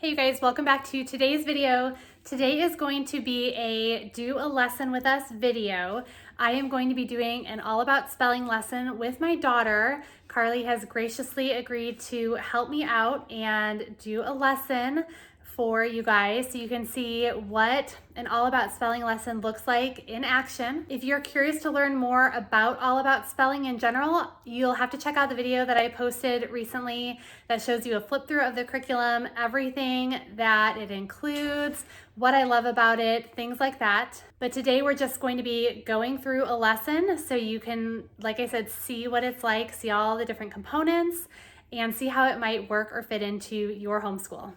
Hey you guys, welcome back to today's video. Today is going to be a do a lesson with us video. I am going to be doing an all about spelling lesson with my daughter. Carly has graciously agreed to help me out and do a lesson for you guys so you can see what an all about spelling lesson looks like in action. If you're curious to learn more about all about spelling in general, you'll have to check out the video that I posted recently that shows you a flip through of the curriculum, everything that it includes, what I love about it, things like that. But today we're just going to be going through a lesson so you can, like I said, see what it's like, see all the different components, and see how it might work or fit into your homeschool.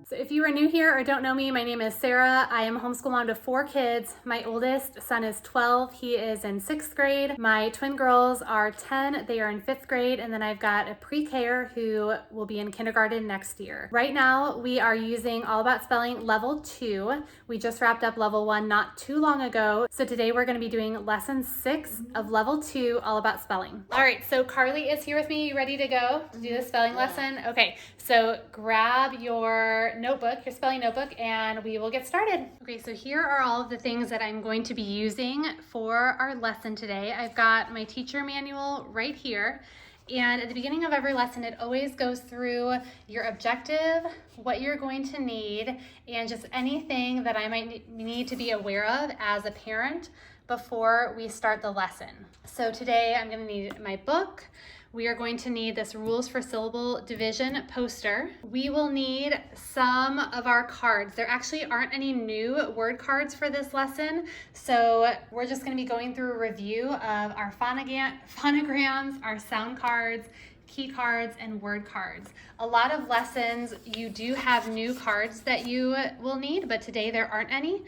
So if you are new here or don't know me, my name is Sarah. I am a homeschool mom to 4 kids. My oldest son is 12. He is in 6th grade. My twin girls are 10. They are in 5th grade. And then I've got a pre-Ker who will be in kindergarten next year. Right now, we are using All About Spelling Level 2. We just wrapped up Level 1 not too long ago. So today we're going to be doing Lesson 6 of Level 2, All About Spelling. All right, so Carly is here with me. You ready to go to do the spelling lesson? Okay, so grab your notebook, your spelling notebook, and we will get started. Okay, so here are all of the things that I'm going to be using for our lesson today. I've got my teacher manual right here. And at the beginning of every lesson, it always goes through your objective, what you're going to need, and just anything that I might need to be aware of as a parent before we start the lesson. So today I'm going to need my book. We are going to need this Rules for Syllable Division poster. We will need some of our cards. There actually aren't any new word cards for this lesson, so we're just going to be going through a review of our phonograms, our sound cards, key cards, and word cards. A lot of lessons, you do have new cards that you will need, but today there aren't any.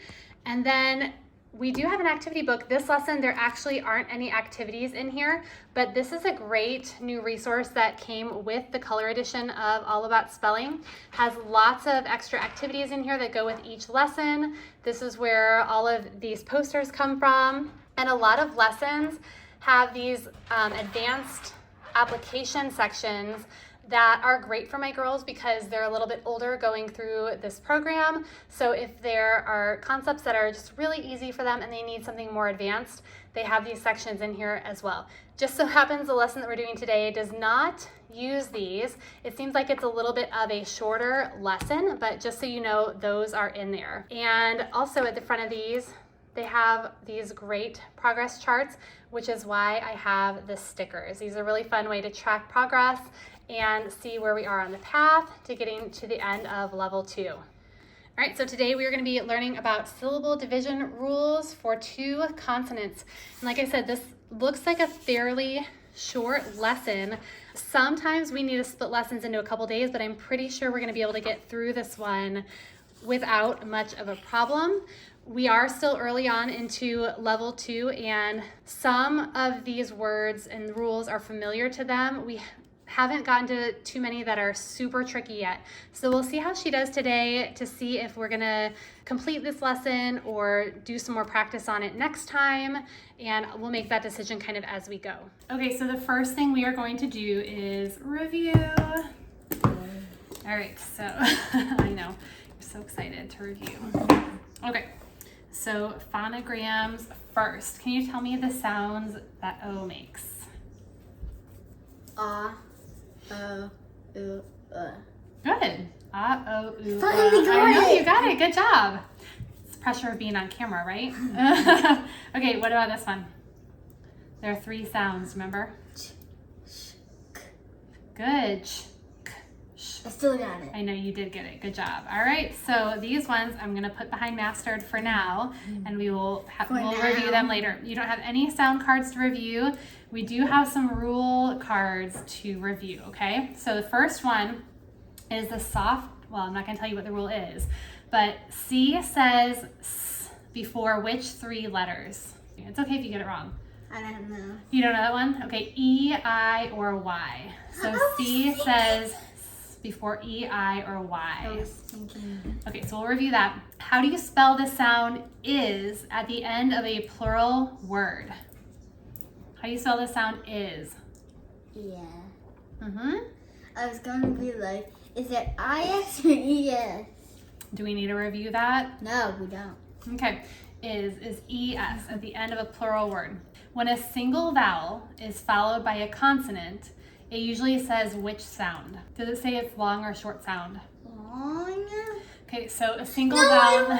And then we do have an activity book. This lesson, there actually aren't any activities in here, but this is a great new resource that came with the color edition of All About Spelling. Has lots of extra activities in here that go with each lesson. This is where all of these posters come from. And a lot of lessons have these advanced application sections that are great for my girls because they're a little bit older going through this program. So if there are concepts that are just really easy for them and they need something more advanced, they have these sections in here as well. Just so happens the lesson that we're doing today does not use these. It seems like it's a little bit of a shorter lesson, but just so you know, those are in there. And also at the front of these, they have these great progress charts, which is why I have the stickers. These are a really fun way to track progress and see where we are on the path to getting to the end of level 2. All right, so today we are going to be learning about syllable division rules for 2 consonants. And like I said, this looks like a fairly short lesson. Sometimes we need to split lessons into a couple days, but I'm pretty sure we're going to be able to get through this one without much of a problem. We are still early on into level 2, and some of these words and rules are familiar to them. We haven't gotten to too many that are super tricky yet. So we'll see how she does today to see if we're gonna complete this lesson or do some more practice on it next time, and we'll make that decision kind of as we go. Okay, so the first thing we are going to do is review. All right, so I know, you're so excited to review. Okay, so phonograms first. Can you tell me the sounds that O makes? O, U, Good. O, U, Finally got I know, it. you got it. Good job. It's the pressure of being on camera, right? Okay, what about this one? There are 3 sounds, remember? Good. I still got it. I know you did get it. Good job. All right, so these ones I'm going to put behind mastered for now, and we will review them later. You don't have any sound cards to review. We do have some rule cards to review, okay? So the first one is the soft, well, I'm not going to tell you what the rule is, but C says S before which 3 letters? It's okay if you get it wrong. I don't know. You don't know that one? Okay, E, I, or Y. So C says before E, I, or Y. I was thinking. Okay, so we'll review that. How do you spell the sound is at the end of a plural word? How do you spell the sound is? Yeah. I was going to be like, is it IS or ES? Do we need to review that? No, we don't. Okay, is ES at the end of a plural word. When a single vowel is followed by a consonant, it usually says which sound. Does it say it's long or short sound? Long. Okay, so a single vowel.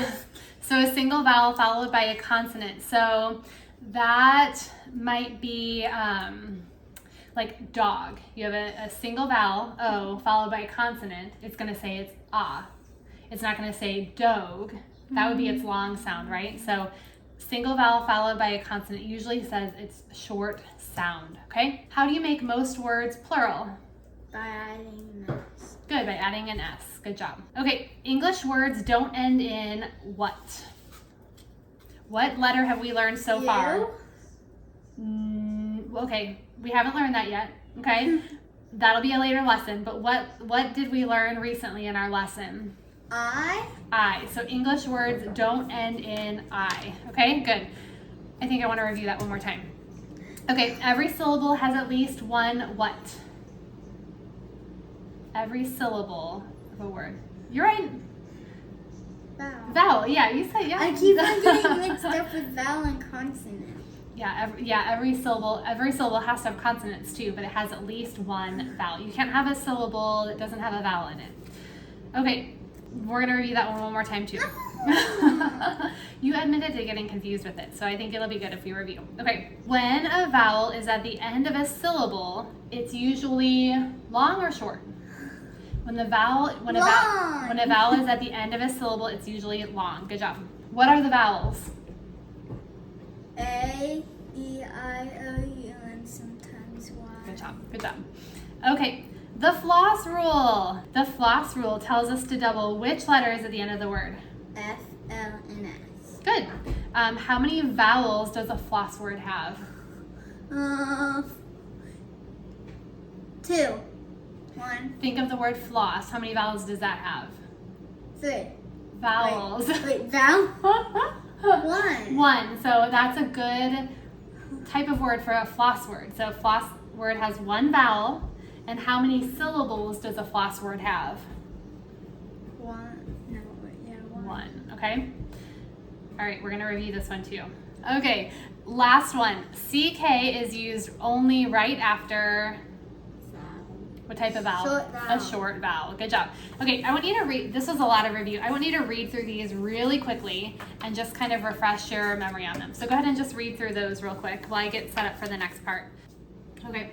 So a single vowel followed by a consonant. So that might be like dog. You have a single vowel, O, followed by a consonant. It's going to say it's ah. It's not going to say dog. That would be its long sound, right? So single vowel followed by a consonant usually says it's short sound, okay? How do you make most words plural? By adding an S. Good, by adding an S. Good job. Okay, English words don't end in what? What letter have we learned so far? Okay, we haven't learned that yet, okay? That'll be a later lesson, but what did we learn recently in our lesson? I. So English words don't end in I, okay? Good. I think I want to review that one more time. Okay, every syllable has at least one what? Every syllable of a word. You're right. Vowel. Vowel, yeah, you said yeah. I keep on getting mixed up with vowel and consonant. Every syllable has to have consonants too, but it has at least one vowel. You can't have a syllable that doesn't have a vowel in it. Okay, we're gonna review that one more time too. You admitted to getting confused with it, so I think it'll be good if we review. Okay, when a vowel is at the end of a syllable, it's usually long or short. When a vowel is at the end of a syllable, it's usually long. Good job. What are the vowels? A, E, I, O, U, and sometimes Y. Good job. Good job. Okay, the floss rule. The floss rule tells us to double which letters at the end of the word? F, L, and S. Good. How many vowels does a floss word have? 2. 1. Think of the word floss. How many vowels does that have? 3. Vowels. Wait, vowel? 1. One. So that's a good type of word for a floss word. So a floss word has one vowel. And how many syllables does a floss word have? 1. No, wait, yeah, 1. One. Okay. All right, we're going to review this one too. Okay, last one. CK is used only right after what type of vowel? Short vowel. A short vowel. Good job. Okay, I want you to read, this was a lot of review. I want you to read through these really quickly and just kind of refresh your memory on them. So go ahead and just read through those real quick while I get set up for the next part. Okay,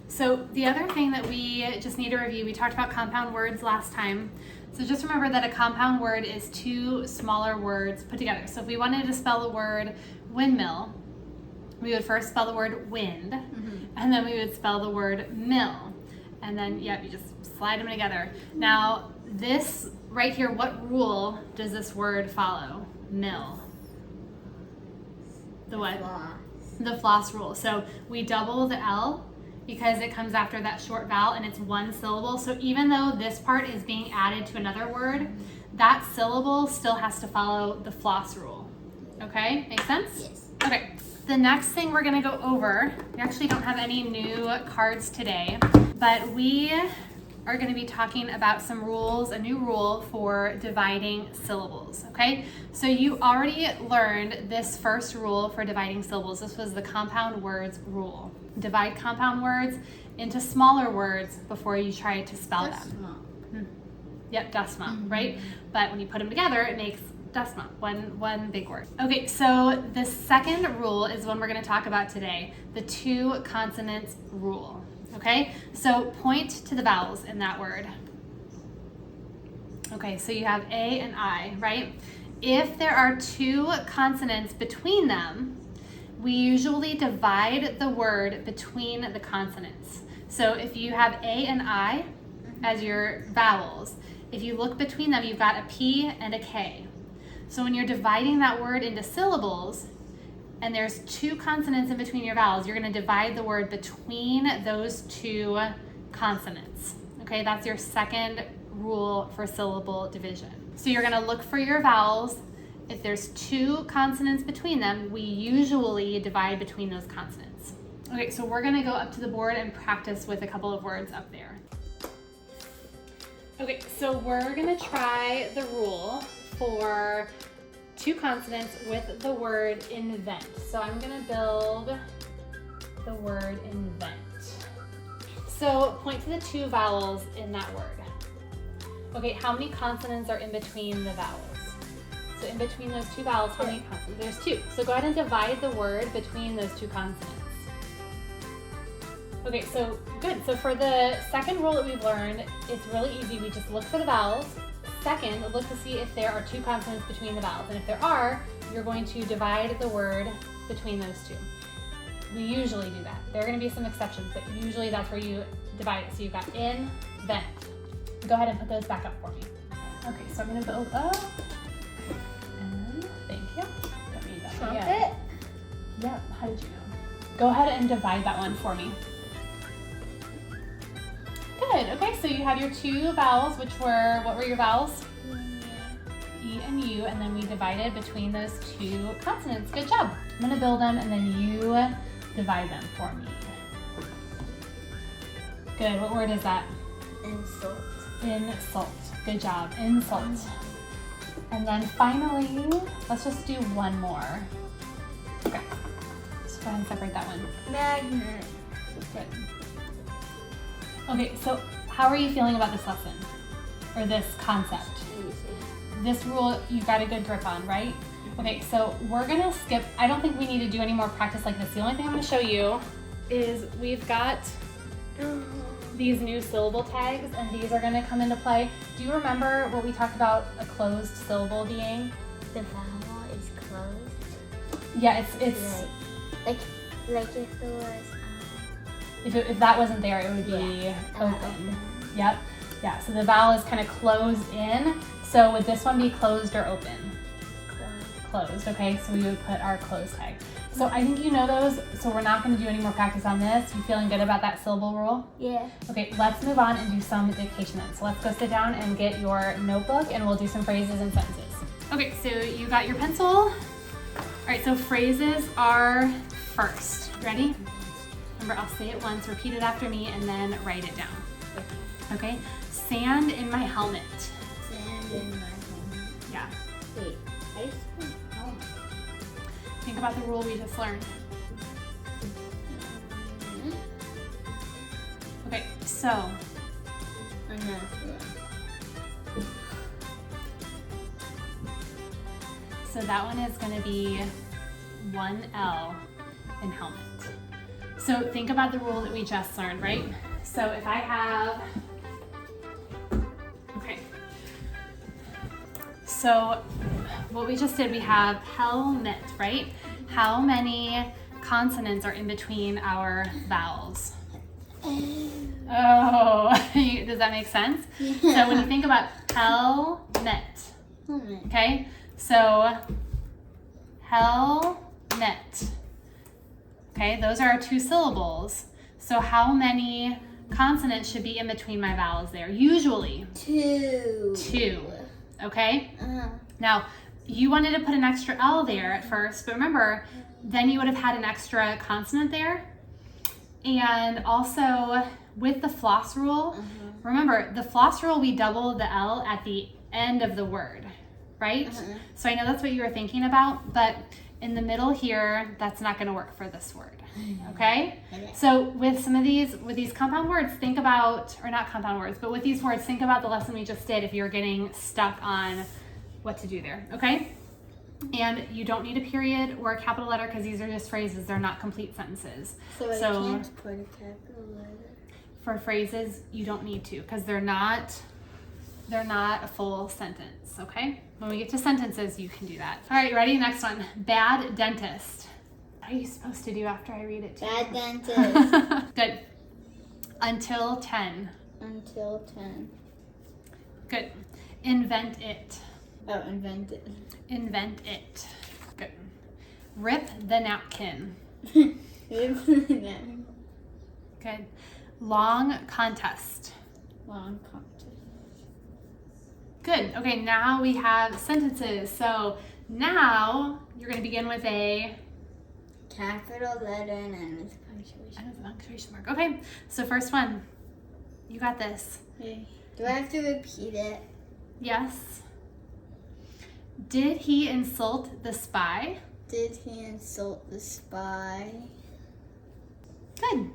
so the other thing that we just need to review, we talked about compound words last time. So just remember that a compound word is two smaller words put together. So if we wanted to spell the word windmill, we would first spell the word wind, and then we would spell the word mill. And then, you just slide them together. Now, this right here, what rule does this word follow? Mill. The what? Floss. The floss rule. So we double the L because it comes after that short vowel and it's one syllable. So even though this part is being added to another word, that syllable still has to follow the floss rule. Okay, make sense? Yes. Okay, the next thing we're gonna go over, we actually don't have any new cards today, but we are gonna be talking about some rules, a new rule for dividing syllables, okay? So you already learned this first rule for dividing syllables. This was the compound words rule. Divide compound words into smaller words before you try to spell them. Yep, dasma, right? But when you put them together, it makes dasma, one big word. Okay, so the second rule is one we're gonna talk about today, the two consonants rule, okay? So point to the vowels in that word. Okay, so you have A and I, right? If there are two consonants between them, we usually divide the word between the consonants. So if you have A and I as your vowels, if you look between them, you've got a P and a K. So when you're dividing that word into syllables, and there's two consonants in between your vowels, you're gonna divide the word between those two consonants. Okay, that's your second rule for syllable division. So you're gonna look for your vowels. If there's two consonants between them, we usually divide between those consonants. Okay, so we're gonna go up to the board and practice with a couple of words up there. Okay, so we're gonna try the rule for 2 consonants with the word invent. So I'm gonna build the word invent. So point to the 2 vowels in that word. Okay, how many consonants are in between the vowels? So in between those 2 vowels, how many consonants? There's 2. So go ahead and divide the word between those 2 consonants. Okay, so good. So for the second rule that we've learned, it's really easy. We just look for the vowels. Second, look to see if there are 2 consonants between the vowels. And if there are, you're going to divide the word between those 2. We usually do that. There are going to be some exceptions, but usually that's where you divide it. So you've got invent. Go ahead and put those back up for me. Okay, so I'm going to build up. And thank you. Don't need that one yet. Yep, how did you know? Go ahead and divide that one for me. Good, okay, so you have your 2 vowels, which were, what were your vowels? E and U, and then we divided between those 2 consonants. Good job. I'm gonna build them and then you divide them for me. Good, what word is that? Insult. Insult, good job, insult. And then finally, let's just do one more. Okay, let's go ahead and separate that one. Magnet. Good. Okay, so how are you feeling about this lesson? Or this concept? Easy. This rule you got a good grip on, right? Okay, so we're gonna skip, I don't think we need to do any more practice like this. The only thing I'm gonna show you is we've got these new syllable tags and these are gonna come into play. Do you remember what we talked about a closed syllable being? The vowel is closed. Yeah, it's like if it was if that wasn't there, it would be open. Yep. Yeah, so the vowel is kind of closed in. So would this one be closed or open? Closed, okay, so we would put our closed tag. So I think you know those, so we're not gonna do any more practice on this. You feeling good about that syllable rule? Yeah. Okay, let's move on and do some dictation then. So let's go sit down and get your notebook and we'll do some phrases and sentences. Okay, so you got your pencil. All right, so phrases are first. Ready? Remember, I'll say it once, repeat it after me, and then write it down. Okay? Sand in my helmet. Sand in my helmet. Yeah. Wait, I just want helmet. Think about the rule we just learned. Okay, so. I'm not sure. So that one is going to be 1L in helmet. So think about the rule that we just learned, right? So if I have, okay. So what we just did, we have helmet, right? How many consonants are in between our vowels? Oh, does that make sense? Yeah. So when you think about helmet, okay? So helmet. Okay, those are our 2 syllables. So how many consonants should be in between my vowels there? Usually 2. 2. Okay? Now, you wanted to put an extra L there at first, but remember, then you would have had an extra consonant there. And also with the floss rule, remember, the floss rule, we double the L at the end of the word, right? So I know that's what you were thinking about, but in the middle here, that's not gonna work for this word, okay? So with some of these, with these compound words, think about, or not compound words, but with these words, think about the lesson we just did if you're getting stuck on what to do there, okay? And you don't need a period or a capital letter because these are just phrases, they're not complete sentences. So I can't put a capital letter? For phrases, you don't need to because they're not a full sentence, okay? When we get to sentences, you can do that. All right, ready? Next one. Bad dentist. What are you supposed to do after I read it to you? Bad dentist. Good. Until 10. Until 10. Good. Invent it. Oh, invent it. Invent it. Good. Rip the napkin. Good. Long contest. Long contest. Good. Okay, now we have sentences. So now you're going to begin with a capital letter and then with punctuation. and with a punctuation mark. Okay, so first one. You got this. Okay. Do I have to repeat it? Yes. Did he insult the spy? Did he insult the spy? Good.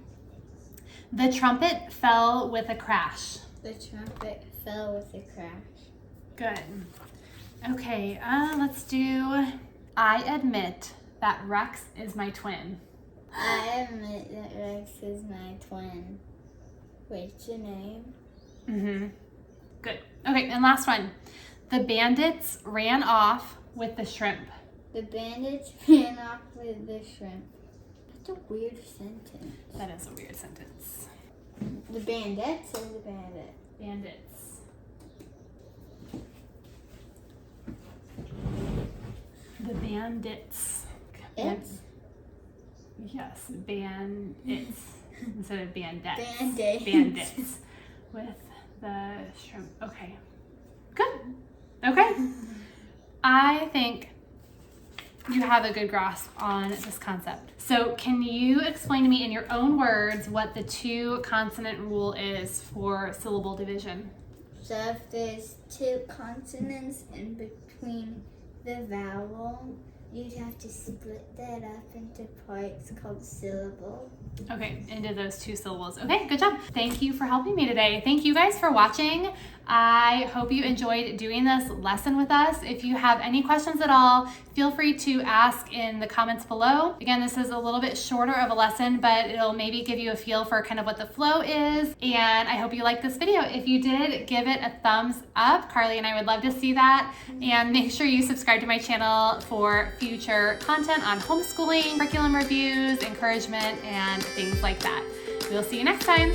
The trumpet fell with a crash. The trumpet fell with a crash. Good. Okay, let's do, I admit that Rex is my twin. I admit that Rex is my twin. What's your name? Mm-hmm. Good. Okay, and last one. The bandits ran off with the shrimp. The bandits ran off with the shrimp. That's a weird sentence. That is a weird sentence. The bandits or the bandit? Bandits. The bandits. It's? Yes, bandits. Instead of bandettes. Bandits. Bandits. With the shrimp. Okay. Good. Okay. I think you have a good grasp on this concept. So can you explain to me in your own words what the 2 consonant rule is for syllable division? So if there's 2 consonants in between the vowel, you'd have to split that up into parts called syllable. Okay, into those 2 syllables. Okay, good job. Thank you for helping me today. Thank you guys for watching. I hope you enjoyed doing this lesson with us. If you have any questions at all, feel free to ask in the comments below. Again, this is a little bit shorter of a lesson, but it'll maybe give you a feel for kind of what the flow is. And I hope you liked this video. If you did, give it a thumbs up. Carly and I would love to see that. And make sure you subscribe to my channel for future content on homeschooling, curriculum reviews, encouragement, and things like that. We'll see you next time.